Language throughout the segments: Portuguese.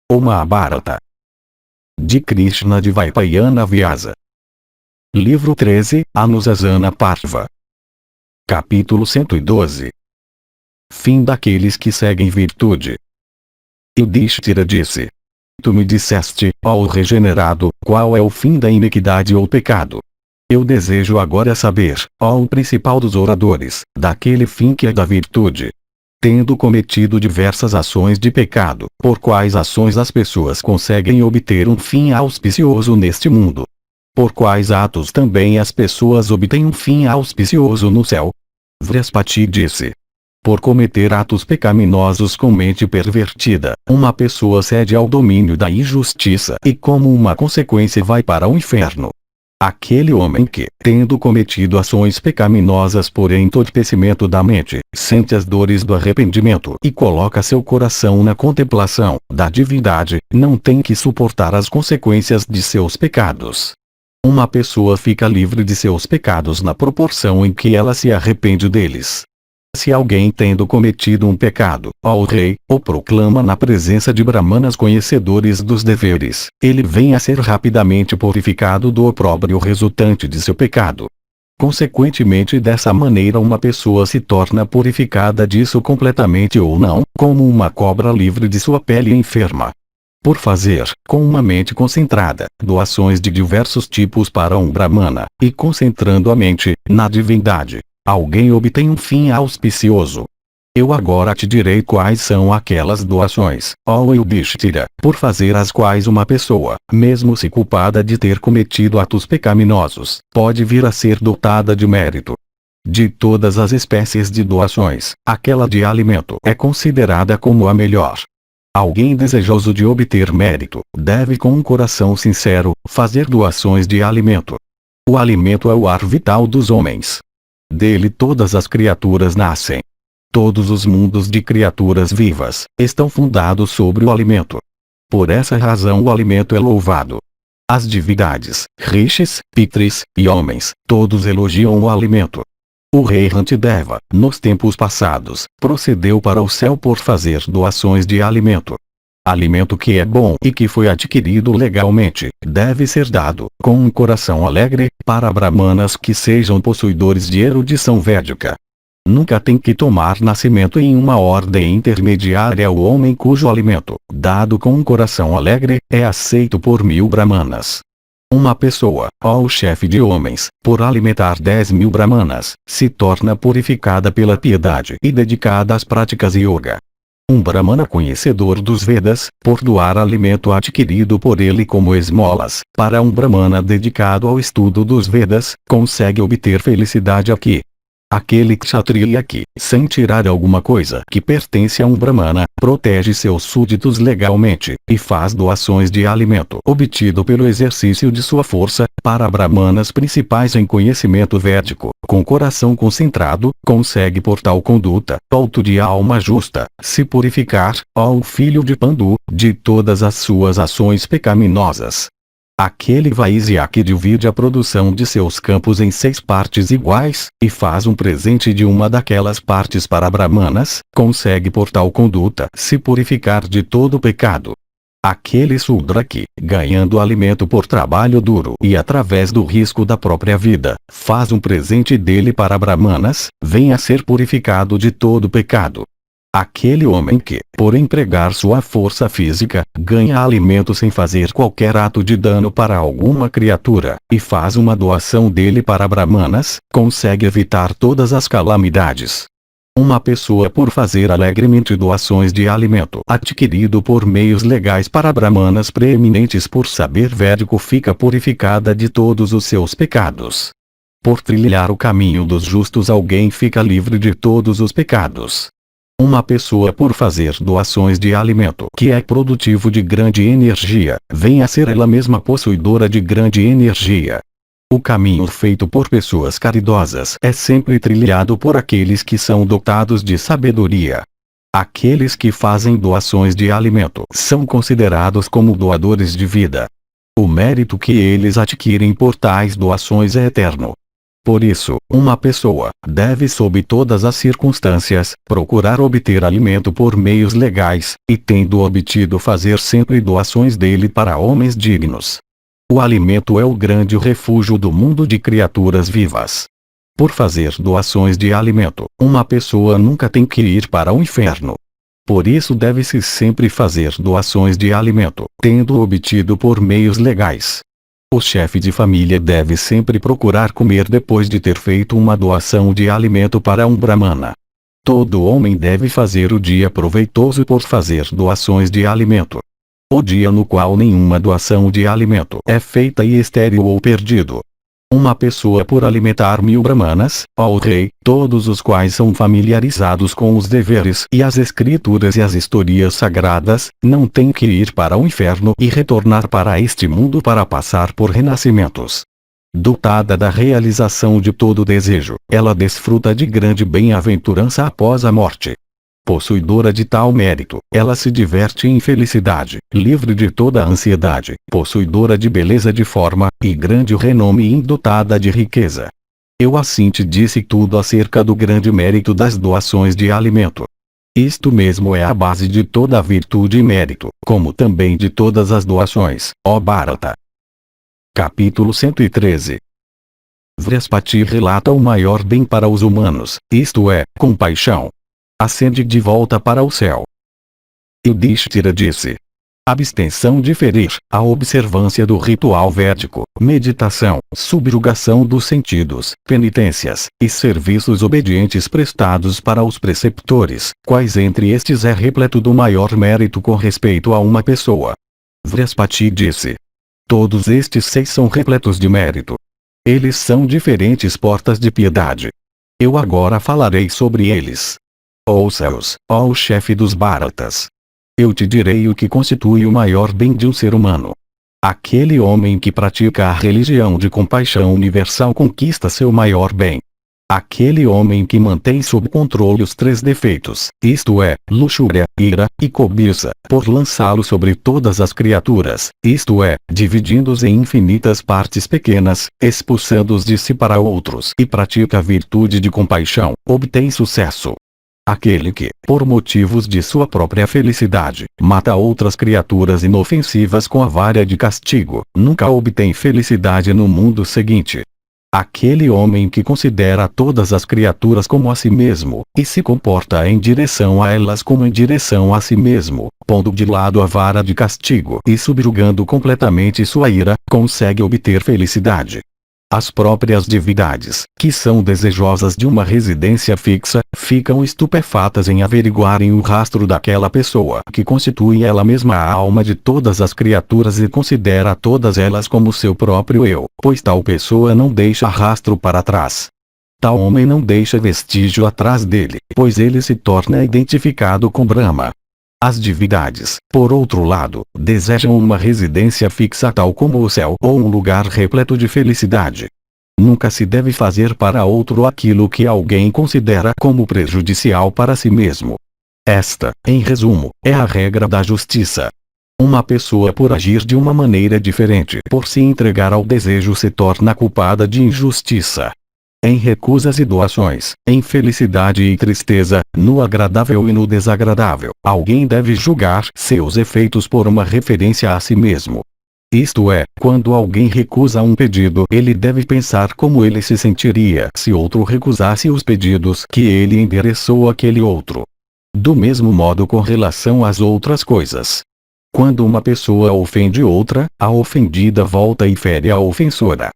O Mahabharata. De Krishna Dvaipayana Vyasa. Livro 13, Anusasana Parva. Capítulo 112. Fim daqueles que seguem virtude. Yudhishthira disse: Tu me disseste, ó regenerado, qual é o fim da iniquidade ou pecado. Eu desejo agora saber, ó o principal dos oradores, daquele fim que é da virtude. Tendo cometido diversas ações de pecado, por quais ações as pessoas conseguem obter um fim auspicioso neste mundo? Por quais atos também as pessoas obtêm um fim auspicioso no céu? Vrihaspati disse: Por cometer atos pecaminosos com mente pervertida, uma pessoa cede ao domínio da injustiça e como uma consequência vai para o inferno. Aquele homem que, tendo cometido ações pecaminosas por entorpecimento da mente, sente as dores do arrependimento e coloca seu coração na contemplação da divindade, não tem que suportar as consequências de seus pecados. Uma pessoa fica livre de seus pecados na proporção em que ela se arrepende deles. Se alguém tendo cometido um pecado, ó rei, o proclama na presença de brahmanas conhecedores dos deveres, ele vem a ser rapidamente purificado do opróbrio resultante de seu pecado. Consequentemente, dessa maneira uma pessoa se torna purificada disso completamente ou não, como uma cobra livre de sua pele enferma. Por fazer, com uma mente concentrada, doações de diversos tipos para um brahmana, e concentrando a mente na divindade, alguém obtém um fim auspicioso. Eu agora te direi quais são aquelas doações, ó Yudhishthira, por fazer as quais uma pessoa, mesmo se culpada de ter cometido atos pecaminosos, pode vir a ser dotada de mérito. De todas as espécies de doações, aquela de alimento é considerada como a melhor. Alguém desejoso de obter mérito, deve com um coração sincero, fazer doações de alimento. O alimento é o ar vital dos homens. Dele todas as criaturas nascem. Todos os mundos de criaturas vivas estão fundados sobre o alimento. Por essa razão o alimento é louvado. As divindades, rishis, pitris e homens, todos elogiam o alimento. O rei Rantideva, nos tempos passados, procedeu para o céu por fazer doações de alimento. Alimento que é bom e que foi adquirido legalmente, deve ser dado, com um coração alegre, para brahmanas que sejam possuidores de erudição védica. Nunca tem que tomar nascimento em uma ordem intermediária o homem cujo alimento, dado com um coração alegre, é aceito por 1000 brahmanas. Uma pessoa, ó o chefe de homens, por alimentar 10.000 brahmanas, se torna purificada pela piedade e dedicada às práticas yoga. Um brahmana conhecedor dos Vedas, por doar alimento adquirido por ele como esmolas, para um brahmana dedicado ao estudo dos Vedas, consegue obter felicidade aqui. Aquele kshatriya que, sem tirar alguma coisa que pertence a um brahmana, protege seus súditos legalmente, e faz doações de alimento obtido pelo exercício de sua força, para brahmanas principais em conhecimento védico, com coração concentrado, consegue por tal conduta, alto de alma justa, se purificar, ó o filho de Pandu, de todas as suas ações pecaminosas. Aquele Vaisya que divide a produção de seus campos em 6 partes iguais, e faz um presente de uma daquelas partes para brahmanas, consegue por tal conduta se purificar de todo pecado. Aquele Sudra que, ganhando alimento por trabalho duro e através do risco da própria vida, faz um presente dele para brahmanas, vem a ser purificado de todo pecado. Aquele homem que, por empregar sua força física, ganha alimento sem fazer qualquer ato de dano para alguma criatura, e faz uma doação dele para brahmanas, consegue evitar todas as calamidades. Uma pessoa por fazer alegremente doações de alimento adquirido por meios legais para brahmanas preeminentes por saber védico fica purificada de todos os seus pecados. Por trilhar o caminho dos justos alguém fica livre de todos os pecados. Uma pessoa por fazer doações de alimento que é produtivo de grande energia, vem a ser ela mesma possuidora de grande energia. O caminho feito por pessoas caridosas é sempre trilhado por aqueles que são dotados de sabedoria. Aqueles que fazem doações de alimento são considerados como doadores de vida. O mérito que eles adquirem por tais doações é eterno. Por isso, uma pessoa deve, sob todas as circunstâncias, procurar obter alimento por meios legais, e tendo obtido fazer sempre doações dele para homens dignos. O alimento é o grande refúgio do mundo de criaturas vivas. Por fazer doações de alimento, uma pessoa nunca tem que ir para o inferno. Por isso deve-se sempre fazer doações de alimento, tendo obtido por meios legais. O chefe de família deve sempre procurar comer depois de ter feito uma doação de alimento para um brahmana. Todo homem deve fazer o dia proveitoso por fazer doações de alimento. O dia no qual nenhuma doação de alimento é feita e estéril ou perdido. Uma pessoa por alimentar 1000 brahmanas, ó rei, todos os quais são familiarizados com os deveres e as escrituras e as historias sagradas, não tem que ir para o inferno e retornar para este mundo para passar por renascimentos. Dotada da realização de todo desejo, ela desfruta de grande bem-aventurança após a morte. Possuidora de tal mérito, ela se diverte em felicidade, livre de toda ansiedade, possuidora de beleza de forma, e grande renome e dotada de riqueza. Eu assim te disse tudo acerca do grande mérito das doações de alimento. Isto mesmo é a base de toda a virtude e mérito, como também de todas as doações, ó Bharata. Capítulo 113. Vrihaspati relata o maior bem para os humanos, isto é, compaixão. Ascende de volta para o céu. Yudhishthira disse: abstenção de ferir, a observância do ritual védico, meditação, subjugação dos sentidos, penitências, e serviços obedientes prestados para os preceptores, quais entre estes é repleto do maior mérito com respeito a uma pessoa. Vrihaspati disse: todos estes 6 são repletos de mérito. Eles são diferentes portas de piedade. Eu agora falarei sobre eles. Ouça-os, ó chefe dos Bharatas. Eu te direi o que constitui o maior bem de um ser humano. Aquele homem que pratica a religião de compaixão universal conquista seu maior bem. Aquele homem que mantém sob controle os 3 defeitos, isto é, luxúria, ira, e cobiça, por lançá-los sobre todas as criaturas, isto é, dividindo-os em infinitas partes pequenas, expulsando-os de si para outros, e pratica a virtude de compaixão, obtém sucesso. Aquele que, por motivos de sua própria felicidade, mata outras criaturas inofensivas com a vara de castigo, nunca obtém felicidade no mundo seguinte. Aquele homem que considera todas as criaturas como a si mesmo, e se comporta em direção a elas como em direção a si mesmo, pondo de lado a vara de castigo e subjugando completamente sua ira, consegue obter felicidade. As próprias divindades, que são desejosas de uma residência fixa, ficam estupefatas em averiguarem o rastro daquela pessoa que constitui ela mesma a alma de todas as criaturas e considera todas elas como seu próprio eu, pois tal pessoa não deixa rastro para trás. Tal homem não deixa vestígio atrás dele, pois ele se torna identificado com Brahma. As divindades, por outro lado, desejam uma residência fixa tal como o céu ou um lugar repleto de felicidade. Nunca se deve fazer para outro aquilo que alguém considera como prejudicial para si mesmo. Esta, em resumo, é a regra da justiça. Uma pessoa por agir de uma maneira diferente por se entregar ao desejo se torna culpada de injustiça. Em recusas e doações, em felicidade e tristeza, no agradável e no desagradável, alguém deve julgar seus efeitos por uma referência a si mesmo. Isto é, quando alguém recusa um pedido, ele deve pensar como ele se sentiria se outro recusasse os pedidos que ele endereçou àquele outro. Do mesmo modo com relação às outras coisas. Quando uma pessoa ofende outra, a ofendida volta e fere a ofensora.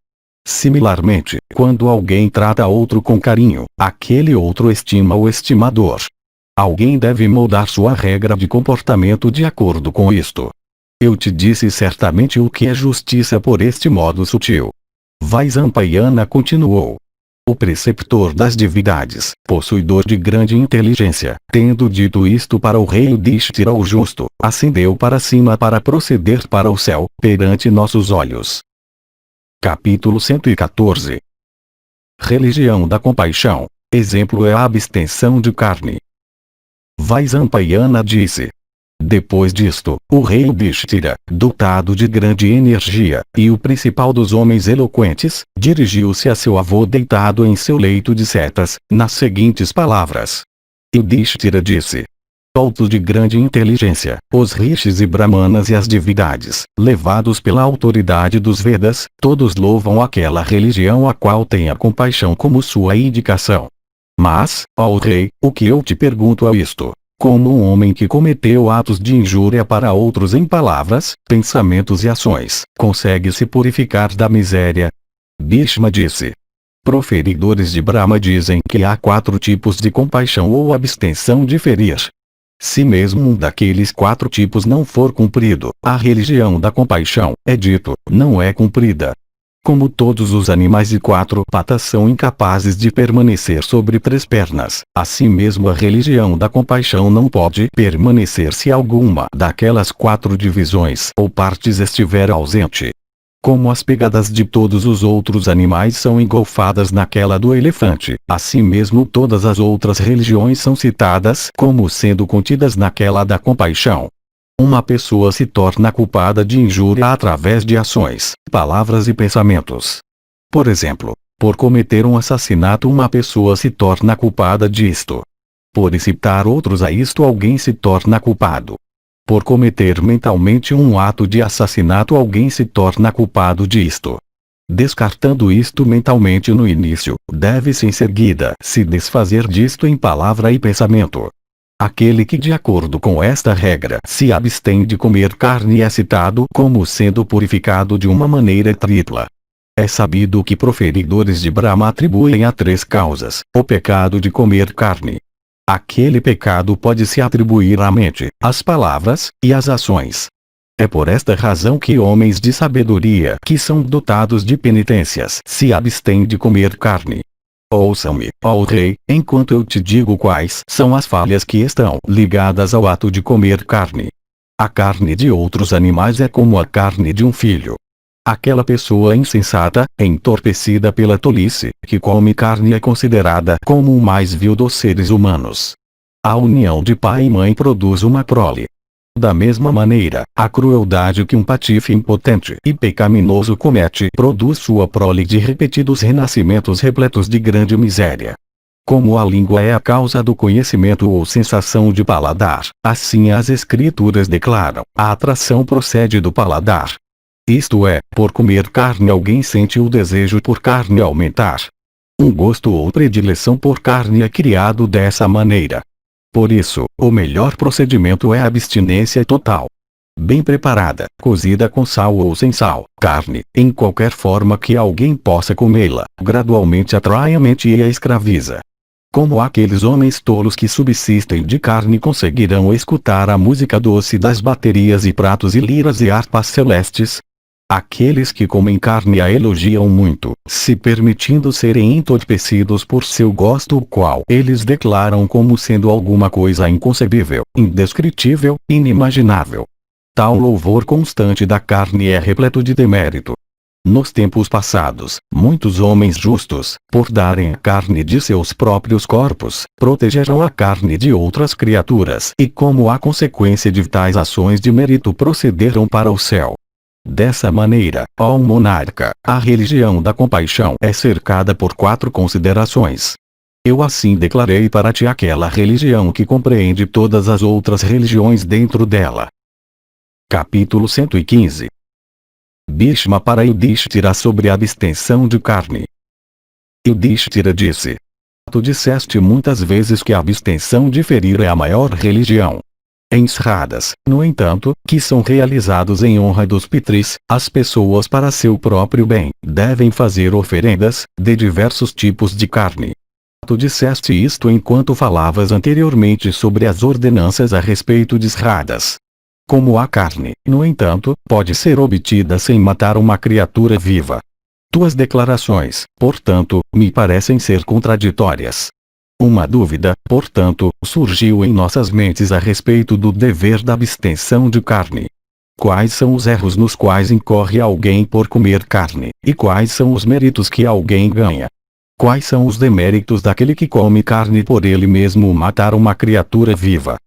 Similarmente, quando alguém trata outro com carinho, aquele outro estima o estimador. Alguém deve moldar sua regra de comportamento de acordo com isto. Eu te disse certamente o que é justiça por este modo sutil. Vaisampayana continuou. O preceptor das divindades, possuidor de grande inteligência, tendo dito isto para o rei Yudhishthira o justo, ascendeu para cima para proceder para o céu, perante nossos olhos. Capítulo 114. Religião da compaixão. Exemplo é a abstenção de carne. Vaisampayana disse: Depois disto, o rei Yudhishthira, dotado de grande energia, e o principal dos homens eloquentes, dirigiu-se a seu avô deitado em seu leito de setas, nas seguintes palavras. Yudhishthira disse: Altos de grande inteligência, os rishis e brahmanas e as divindades, levados pela autoridade dos Vedas, todos louvam aquela religião a qual tem a compaixão como sua indicação. Mas, ó rei, o que eu te pergunto é isto: como um homem que cometeu atos de injúria para outros em palavras, pensamentos e ações, consegue se purificar da miséria? Bhishma disse. Proferidores de Brahma dizem que há 4 tipos de compaixão ou abstenção de ferir. Se mesmo um daqueles 4 tipos não for cumprido, a religião da compaixão, é dito, não é cumprida. Como todos os animais de 4 patas são incapazes de permanecer sobre 3 pernas, assim mesmo a religião da compaixão não pode permanecer se alguma daquelas 4 divisões ou partes estiver ausente. Como as pegadas de todos os outros animais são engolfadas naquela do elefante, assim mesmo todas as outras religiões são citadas como sendo contidas naquela da compaixão. Uma pessoa se torna culpada de injúria através de ações, palavras e pensamentos. Por exemplo, por cometer um assassinato uma pessoa se torna culpada disto. Por incitar outros a isto alguém se torna culpado. Por cometer mentalmente um ato de assassinato alguém se torna culpado disto. Descartando isto mentalmente no início, deve-se em seguida se desfazer disto em palavra e pensamento. Aquele que de acordo com esta regra se abstém de comer carne é citado como sendo purificado de uma maneira tripla. É sabido que proferidores de Brahma atribuem a 3 causas o pecado de comer carne. Aquele pecado pode se atribuir à mente, às palavras, e às ações. É por esta razão que homens de sabedoria que são dotados de penitências se abstêm de comer carne. Ouça-me, ó rei, enquanto eu te digo quais são as falhas que estão ligadas ao ato de comer carne. A carne de outros animais é como a carne de um filho. Aquela pessoa insensata, entorpecida pela tolice, que come carne é considerada como o mais vil dos seres humanos. A união de pai e mãe produz uma prole. Da mesma maneira, a crueldade que um patife impotente e pecaminoso comete produz sua prole de repetidos renascimentos repletos de grande miséria. Como a língua é a causa do conhecimento ou sensação de paladar, assim as escrituras declaram, a atração procede do paladar. Isto é, por comer carne alguém sente o desejo por carne aumentar. Um gosto ou predileção por carne é criado dessa maneira. Por isso, o melhor procedimento é a abstinência total. Bem preparada, cozida com sal ou sem sal, carne, em qualquer forma que alguém possa comê-la, gradualmente atrai a mente e a escraviza. Como aqueles homens tolos que subsistem de carne conseguirão escutar a música doce das baterias e pratos e liras e harpas celestes? Aqueles que comem carne a elogiam muito, se permitindo serem entorpecidos por seu gosto, o qual eles declaram como sendo alguma coisa inconcebível, indescritível, inimaginável. Tal louvor constante da carne é repleto de demérito. Nos tempos passados, muitos homens justos, por darem a carne de seus próprios corpos, protegeram a carne de outras criaturas e como a consequência de tais ações de mérito procederam para o céu. Dessa maneira, ó monarca, a religião da compaixão é cercada por 4 considerações. Eu assim declarei para ti aquela religião que compreende todas as outras religiões dentro dela. Capítulo 115. Bhishma para Yudhishthira sobre a abstenção de carne. Yudhishthira disse: Tu disseste muitas vezes que a abstenção de ferir é a maior religião. Em Sradas, no entanto, que são realizados em honra dos pitris, as pessoas para seu próprio bem, devem fazer oferendas, de diversos tipos de carne. Tu disseste isto enquanto falavas anteriormente sobre as ordenanças a respeito de Sradas. Como a carne, no entanto, pode ser obtida sem matar uma criatura viva. Tuas declarações, portanto, me parecem ser contraditórias. Uma dúvida, portanto, surgiu em nossas mentes a respeito do dever da abstenção de carne. Quais são os erros nos quais incorre alguém por comer carne, e quais são os méritos que alguém ganha? Quais são os deméritos daquele que come carne por ele mesmo matar uma criatura viva?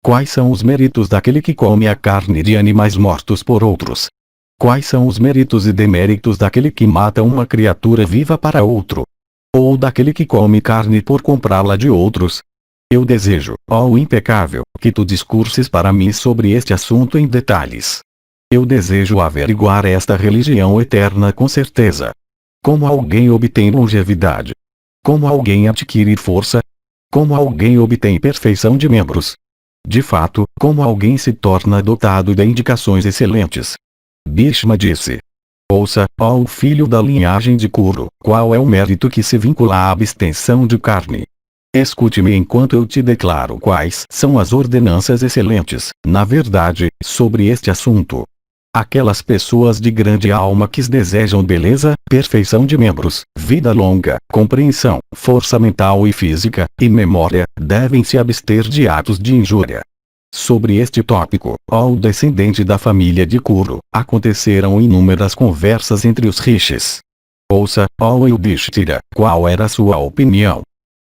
Quais são os méritos daquele que come a carne de animais mortos por outros? Quais são os méritos e deméritos daquele que mata uma criatura viva para outro? Ou daquele que come carne por comprá-la de outros? Eu desejo, ó impecável, que tu discurses para mim sobre este assunto em detalhes. Eu desejo averiguar esta religião eterna com certeza. Como alguém obtém longevidade? Como alguém adquire força? Como alguém obtém perfeição de membros? De fato, como alguém se torna dotado de indicações excelentes? Bhishma disse: ouça, ó filho da linhagem de Kuru, qual é o mérito que se vincula à abstenção de carne. Escute-me enquanto eu te declaro quais são as ordenanças excelentes, na verdade, sobre este assunto. Aquelas pessoas de grande alma que desejam beleza, perfeição de membros, vida longa, compreensão, força mental e física, e memória, devem se abster de atos de injúria. Sobre este tópico, ó descendente da família de Kuru, aconteceram inúmeras conversas entre os rishis. Ouça, ó Yudhishthira, qual era sua opinião.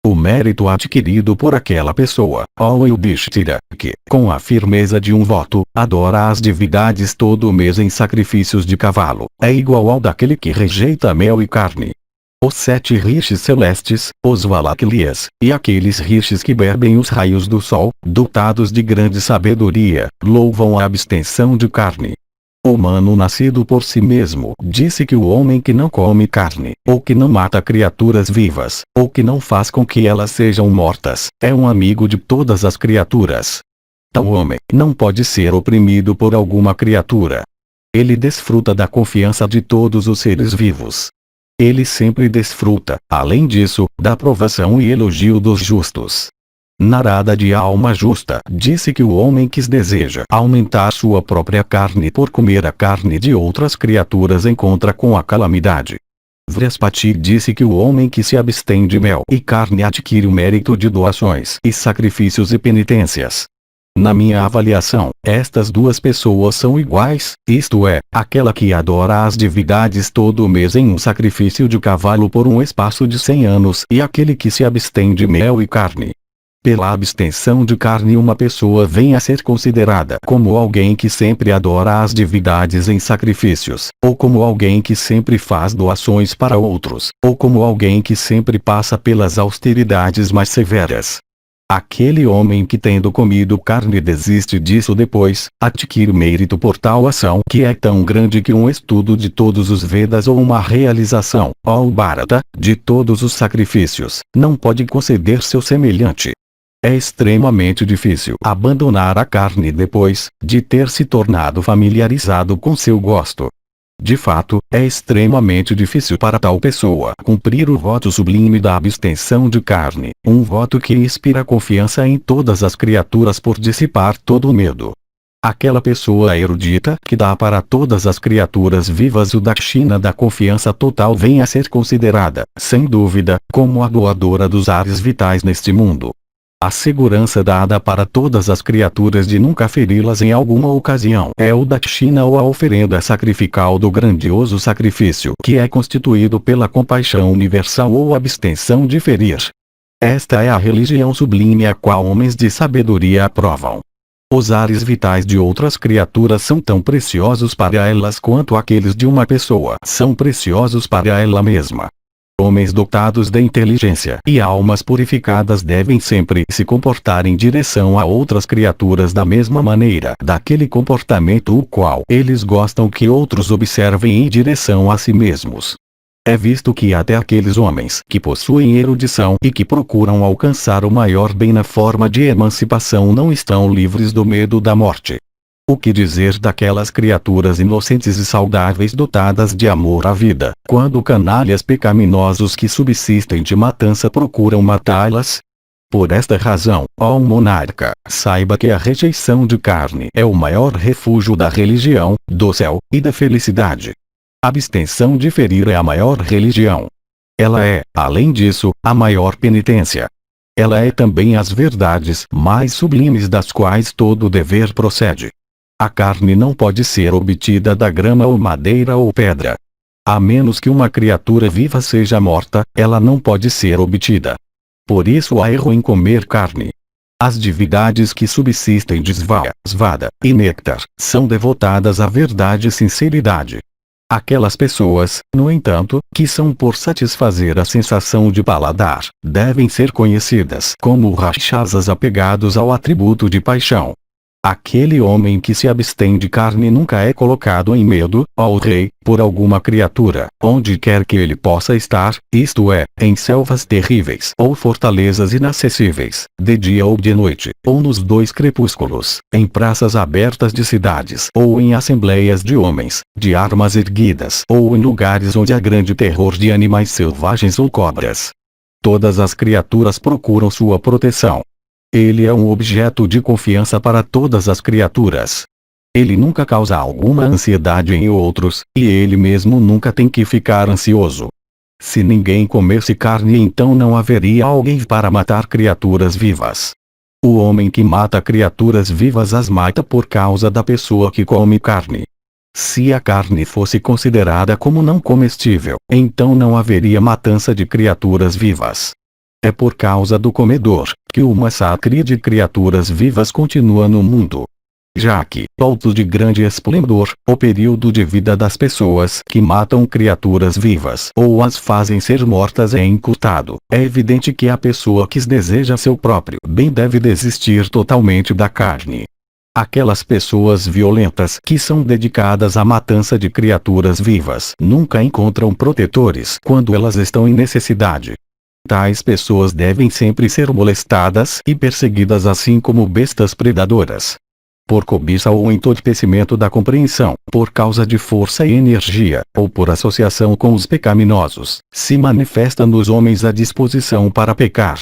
O mérito adquirido por aquela pessoa, ó Yudhishthira, que, com a firmeza de um voto, adora as divindades todo mês em sacrifícios de cavalo, é igual ao daquele que rejeita mel e carne. Os 7 rishis celestes, os Valaklias, e aqueles rishis que bebem os raios do sol, dotados de grande sabedoria, louvam a abstenção de carne. O humano nascido por si mesmo disse que o homem que não come carne, ou que não mata criaturas vivas, ou que não faz com que elas sejam mortas, é um amigo de todas as criaturas. Tal homem não pode ser oprimido por alguma criatura. Ele desfruta da confiança de todos os seres vivos. Ele sempre desfruta, além disso, da aprovação e elogio dos justos. Narada de alma justa disse que o homem que deseja aumentar sua própria carne por comer a carne de outras criaturas encontra com a calamidade. Vrihaspati disse que o homem que se abstém de mel e carne adquire o mérito de doações e sacrifícios e penitências. Na minha avaliação, estas duas pessoas são iguais, isto é, aquela que adora as divindades todo mês em um sacrifício de cavalo por um espaço de 100 anos e aquele que se abstém de mel e carne. Pela abstenção de carne uma pessoa vem a ser considerada como alguém que sempre adora as divindades em sacrifícios, ou como alguém que sempre faz doações para outros, ou como alguém que sempre passa pelas austeridades mais severas. Aquele homem que tendo comido carne desiste disso depois, adquire mérito por tal ação que é tão grande que um estudo de todos os Vedas ou uma realização, ó Bharata, de todos os sacrifícios, não pode conceder seu semelhante. É extremamente difícil abandonar a carne depois de ter se tornado familiarizado com seu gosto. De fato, é extremamente difícil para tal pessoa cumprir o voto sublime da abstenção de carne, um voto que inspira confiança em todas as criaturas por dissipar todo o medo. Aquela pessoa erudita que dá para todas as criaturas vivas o dakshina da confiança total vem a ser considerada, sem dúvida, como a doadora dos ares vitais neste mundo. A segurança dada para todas as criaturas de nunca feri-las em alguma ocasião é o dakshina ou a oferenda sacrificial do grandioso sacrifício que é constituído pela compaixão universal ou abstenção de ferir. Esta é a religião sublime a qual homens de sabedoria aprovam. Os ares vitais de outras criaturas são tão preciosos para elas quanto aqueles de uma pessoa são preciosos para ela mesma. Homens dotados de inteligência e almas purificadas devem sempre se comportar em direção a outras criaturas da mesma maneira daquele comportamento o qual eles gostam que outros observem em direção a si mesmos. É visto que até aqueles homens que possuem erudição e que procuram alcançar o maior bem na forma de emancipação não estão livres do medo da morte. O que dizer daquelas criaturas inocentes e saudáveis dotadas de amor à vida, quando canalhas pecaminosos que subsistem de matança procuram matá-las? Por esta razão, ó monarca, saiba que a rejeição de carne é o maior refúgio da religião, do céu, e da felicidade. A abstenção de ferir é a maior religião. Ela é, além disso, a maior penitência. Ela é também as verdades mais sublimes das quais todo dever procede. A carne não pode ser obtida da grama ou madeira ou pedra. A menos que uma criatura viva seja morta, ela não pode ser obtida. Por isso há erro em comer carne. As divindades que subsistem de Sva, Svada e Néctar são devotadas à verdade e sinceridade. Aquelas pessoas, no entanto, que são por satisfazer a sensação de paladar, devem ser conhecidas como Rakshasas apegados ao atributo de paixão. Aquele homem que se abstém de carne nunca é colocado em medo, ó rei, por alguma criatura, onde quer que ele possa estar, isto é, em selvas terríveis ou fortalezas inacessíveis, de dia ou de noite, ou nos dois crepúsculos, em praças abertas de cidades ou em assembleias de homens, de armas erguidas ou em lugares onde há grande terror de animais selvagens ou cobras. Todas as criaturas procuram sua proteção. Ele é um objeto de confiança para todas as criaturas. Ele nunca causa alguma ansiedade em outros, e ele mesmo nunca tem que ficar ansioso. Se ninguém comesse carne, então não haveria alguém para matar criaturas vivas. O homem que mata criaturas vivas as mata por causa da pessoa que come carne. Se a carne fosse considerada como não comestível, então não haveria matança de criaturas vivas. É por causa do comedor, que o massacre de criaturas vivas continua no mundo. Já que, alto de grande esplendor, o período de vida das pessoas que matam criaturas vivas ou as fazem ser mortas é encurtado, é evidente que a pessoa que deseja seu próprio bem deve desistir totalmente da carne. Aquelas pessoas violentas que são dedicadas à matança de criaturas vivas nunca encontram protetores quando elas estão em necessidade. Tais pessoas devem sempre ser molestadas e perseguidas assim como bestas predadoras. Por cobiça ou entorpecimento da compreensão, por causa de força e energia, ou por associação com os pecaminosos, se manifesta nos homens a disposição para pecar.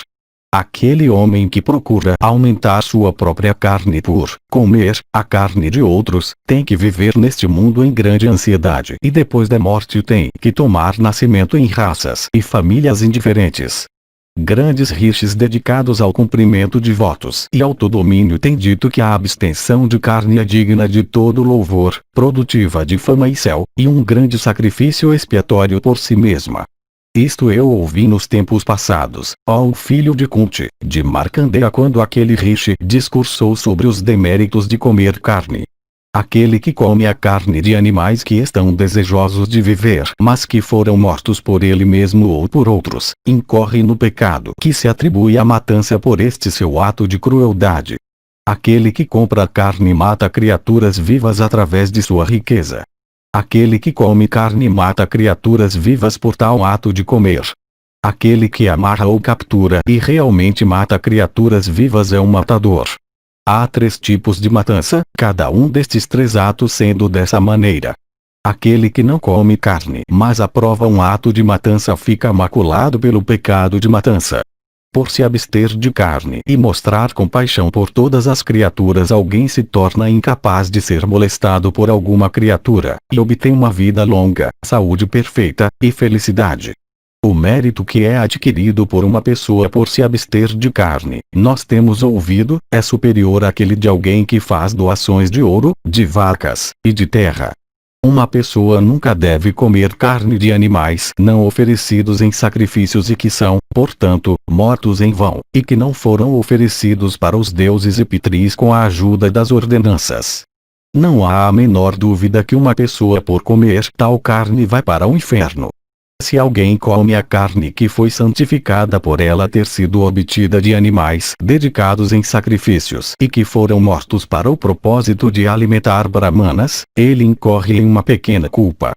Aquele homem que procura aumentar sua própria carne por comer a carne de outros, tem que viver neste mundo em grande ansiedade e depois da morte tem que tomar nascimento em raças e famílias indiferentes. Grandes rishis dedicados ao cumprimento de votos e autodomínio têm dito que a abstenção de carne é digna de todo louvor, produtiva de fama e céu, e um grande sacrifício expiatório por si mesma. Isto eu ouvi nos tempos passados, ó filho de Kunti, de Markandeya, quando aquele rishi discursou sobre os deméritos de comer carne. Aquele que come a carne de animais que estão desejosos de viver, mas que foram mortos por ele mesmo ou por outros, incorre no pecado que se atribui à matança por este seu ato de crueldade. Aquele que compra carne mata criaturas vivas através de sua riqueza. Aquele que come carne mata criaturas vivas por tal ato de comer. Aquele que amarra ou captura e realmente mata criaturas vivas é um matador. Há 3 tipos de matança, cada um destes 3 atos sendo dessa maneira. Aquele que não come carne mas aprova um ato de matança fica maculado pelo pecado de matança. Por se abster de carne e mostrar compaixão por todas as criaturas, alguém se torna incapaz de ser molestado por alguma criatura, e obtém uma vida longa, saúde perfeita, e felicidade. O mérito que é adquirido por uma pessoa por se abster de carne, nós temos ouvido, é superior àquele de alguém que faz doações de ouro, de vacas, e de terra. Uma pessoa nunca deve comer carne de animais não oferecidos em sacrifícios e que são, portanto, mortos em vão, e que não foram oferecidos para os deuses e pitris com a ajuda das ordenanças. Não há a menor dúvida que uma pessoa por comer tal carne vai para o inferno. Se alguém come a carne que foi santificada por ela ter sido obtida de animais dedicados em sacrifícios e que foram mortos para o propósito de alimentar brahmanas, ele incorre em uma pequena culpa.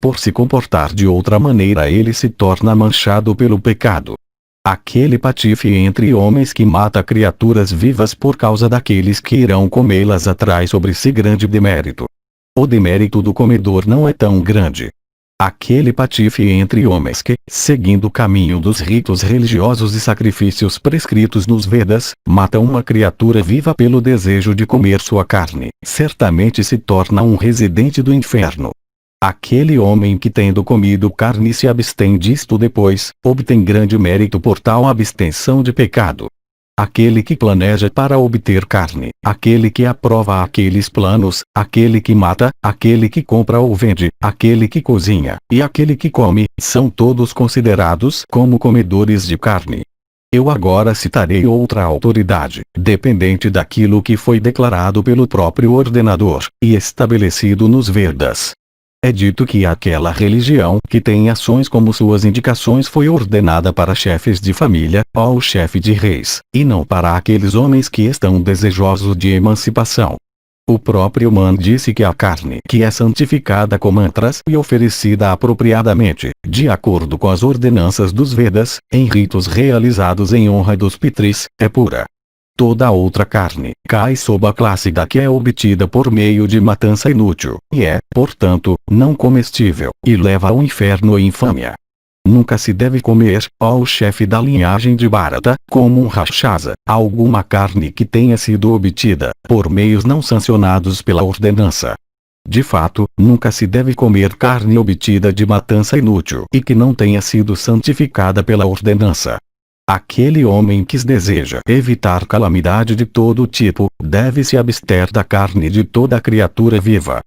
Por se comportar de outra maneira ele se torna manchado pelo pecado. Aquele patife entre homens que mata criaturas vivas por causa daqueles que irão comê-las atrai sobre si grande demérito. O demérito do comedor não é tão grande. Aquele patife entre homens que, seguindo o caminho dos ritos religiosos e sacrifícios prescritos nos Vedas, mata uma criatura viva pelo desejo de comer sua carne, certamente se torna um residente do inferno. Aquele homem que tendo comido carne se abstém disto depois, obtém grande mérito por tal abstenção de pecado. Aquele que planeja para obter carne, aquele que aprova aqueles planos, aquele que mata, aquele que compra ou vende, aquele que cozinha, e aquele que come, são todos considerados como comedores de carne. Eu agora citarei outra autoridade, dependente daquilo que foi declarado pelo próprio ordenador, e estabelecido nos Vedas. É dito que aquela religião que tem ações como suas indicações foi ordenada para chefes de família, ou chefe de reis, e não para aqueles homens que estão desejosos de emancipação. O próprio Man disse que a carne que é santificada com mantras e oferecida apropriadamente, de acordo com as ordenanças dos Vedas, em ritos realizados em honra dos Pitris, é pura. Toda outra carne cai sob a classe da que é obtida por meio de matança inútil, e é, portanto, não comestível, e leva ao inferno e infâmia. Nunca se deve comer, ó o chefe da linhagem de Bharata, como um Rakshasa, alguma carne que tenha sido obtida, por meios não sancionados pela ordenança. De fato, nunca se deve comer carne obtida de matança inútil e que não tenha sido santificada pela ordenança. Aquele homem que deseja evitar calamidade de todo tipo, deve se abster da carne de toda criatura viva.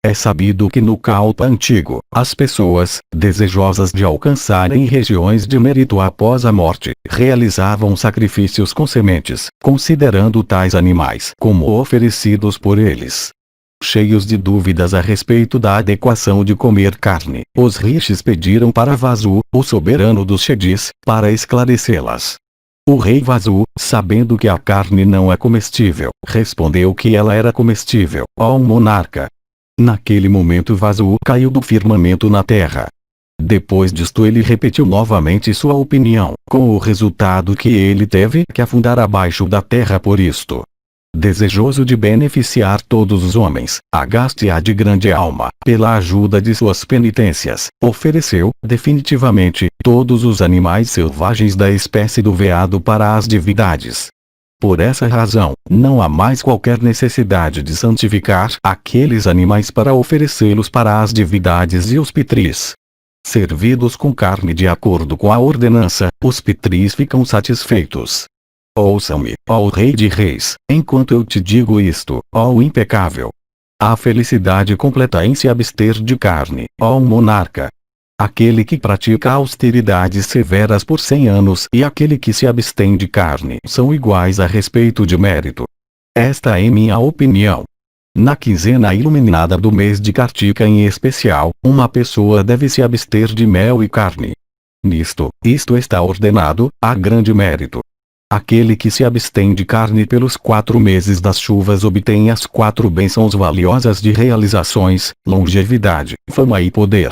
É sabido que no Kalpa antigo, as pessoas, desejosas de alcançarem regiões de mérito após a morte, realizavam sacrifícios com sementes, considerando tais animais como oferecidos por eles. Cheios de dúvidas a respeito da adequação de comer carne, os rishis pediram para Vasu, o soberano dos Shedis, para esclarecê-las. O rei Vasu, sabendo que a carne não é comestível, respondeu que ela era comestível, ó monarca. Naquele momento Vasu caiu do firmamento na terra. Depois disto ele repetiu novamente sua opinião, com o resultado que ele teve que afundar abaixo da terra por isto. Desejoso de beneficiar todos os homens, Agastya de grande alma, pela ajuda de suas penitências, ofereceu, definitivamente, todos os animais selvagens da espécie do veado para as divindades. Por essa razão, não há mais qualquer necessidade de santificar aqueles animais para oferecê-los para as divindades e os pitris. Servidos com carne de acordo com a ordenança, os pitris ficam satisfeitos. Ouça-me, ó Rei de Reis, enquanto eu te digo isto, ó impecável. Há felicidade completa em se abster de carne, ó monarca. Aquele que pratica austeridades severas por 100 anos e aquele que se abstém de carne são iguais a respeito de mérito. Esta é minha opinião. Na quinzena iluminada do mês de Kartika em especial, uma pessoa deve se abster de mel e carne. Isto está ordenado, a grande mérito. Aquele que se abstém de carne pelos 4 meses das chuvas obtém as 4 bênçãos valiosas de realizações, longevidade, fama e poder.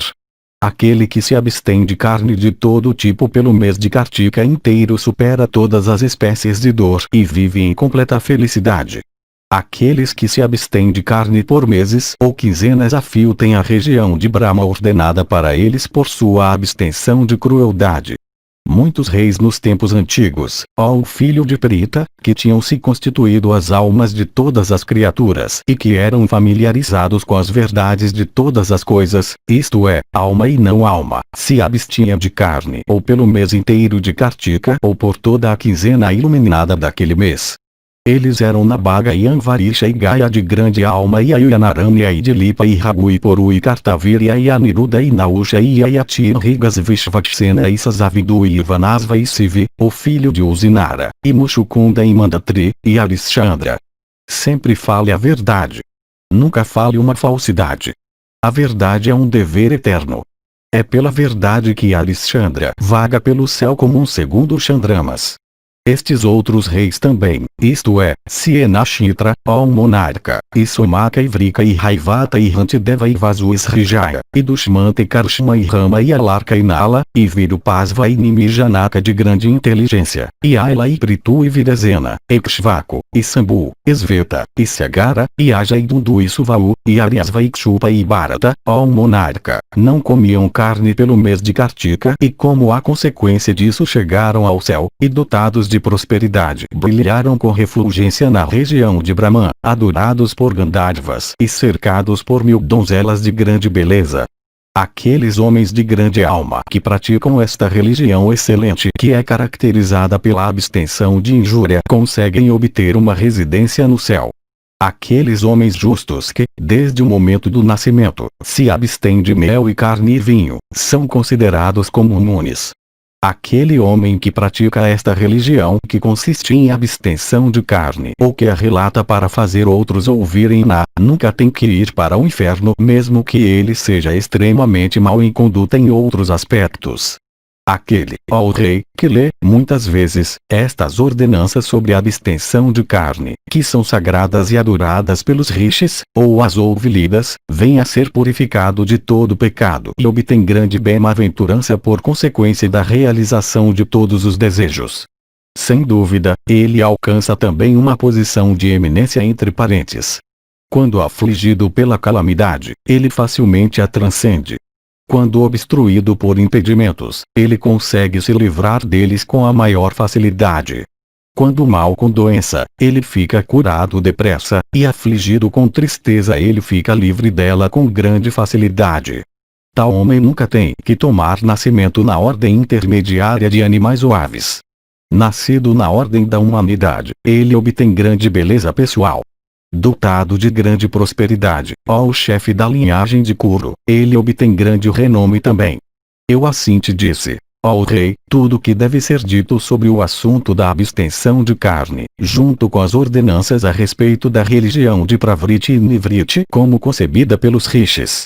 Aquele que se abstém de carne de todo tipo pelo mês de Kartika inteiro supera todas as espécies de dor e vive em completa felicidade. Aqueles que se abstêm de carne por meses ou quinzenas a fio têm a região de Brahma ordenada para eles por sua abstenção de crueldade. Muitos reis nos tempos antigos, ó o filho de Prita, que tinham se constituído as almas de todas as criaturas e que eram familiarizados com as verdades de todas as coisas, isto é, alma e não alma, se abstinha de carne ou pelo mês inteiro de Kartika ou por toda a quinzena iluminada daquele mês. Eles eram Nabaga e Anvarisha e Gaia de grande alma e Ayuyanaranya e Dilipa e Ragu e Poru e Kartavirya e Aniruddha e Nausha e Ayati Rigas Vishvaksena e Sasavidu e Ivanasva e Sivi, o filho de Usinara, e Mushukunda e Mandatri, e Arishchandra. Sempre fale a verdade. Nunca fale uma falsidade. A verdade é um dever eterno. É pela verdade que Arishchandra vaga pelo céu como um segundo Chandramas. Estes outros reis também, isto é, Sienashitra, ó monarca, e Somaka e Vrika e Raivata e Rantideva e Vasu e Srijaya, e Dushmanta e Karshma e Rama e Alarka e Nala, e Virupasva e Nimijanaka de grande inteligência, e Aila e Pritu e Virezena, e Kshvaku, e Sambu, Sveta, e Sagara, e Aja e Dundu e Suvau, e Aryasva e Kshupa e Bharata, ó monarca, não comiam carne pelo mês de Kartika e como a consequência disso chegaram ao céu, e dotados de prosperidade brilharam com refulgência na região de Brahman, adorados por Gandharvas e cercados por 1000 donzelas de grande beleza. Aqueles homens de grande alma que praticam esta religião excelente que é caracterizada pela abstenção de injúria conseguem obter uma residência no céu. Aqueles homens justos que, desde o momento do nascimento, se abstêm de mel e carne e vinho, são considerados como imunes. Aquele homem que pratica esta religião que consiste em abstenção de carne ou que a relata para fazer outros ouvirem-na, nunca tem que ir para o inferno mesmo que ele seja extremamente mau em conduta em outros aspectos. Aquele, ó rei, que lê, muitas vezes, estas ordenanças sobre a abstenção de carne, que são sagradas e adoradas pelos rishis, ou as ouve lidas, vem a ser purificado de todo pecado e obtém grande bem-aventurança por consequência da realização de todos os desejos. Sem dúvida, ele alcança também uma posição de eminência entre parentes. Quando afligido pela calamidade, ele facilmente a transcende. Quando obstruído por impedimentos, ele consegue se livrar deles com a maior facilidade. Quando mal com doença, ele fica curado depressa, e afligido com tristeza ele fica livre dela com grande facilidade. Tal homem nunca tem que tomar nascimento na ordem intermediária de animais ou aves. Nascido na ordem da humanidade, ele obtém grande beleza pessoal. Dotado de grande prosperidade, ó o chefe da linhagem de Kuru, ele obtém grande renome também. Eu assim te disse, ó rei, tudo que deve ser dito sobre o assunto da abstenção de carne, junto com as ordenanças a respeito da religião de Pravriti e Nivriti como concebida pelos rishis.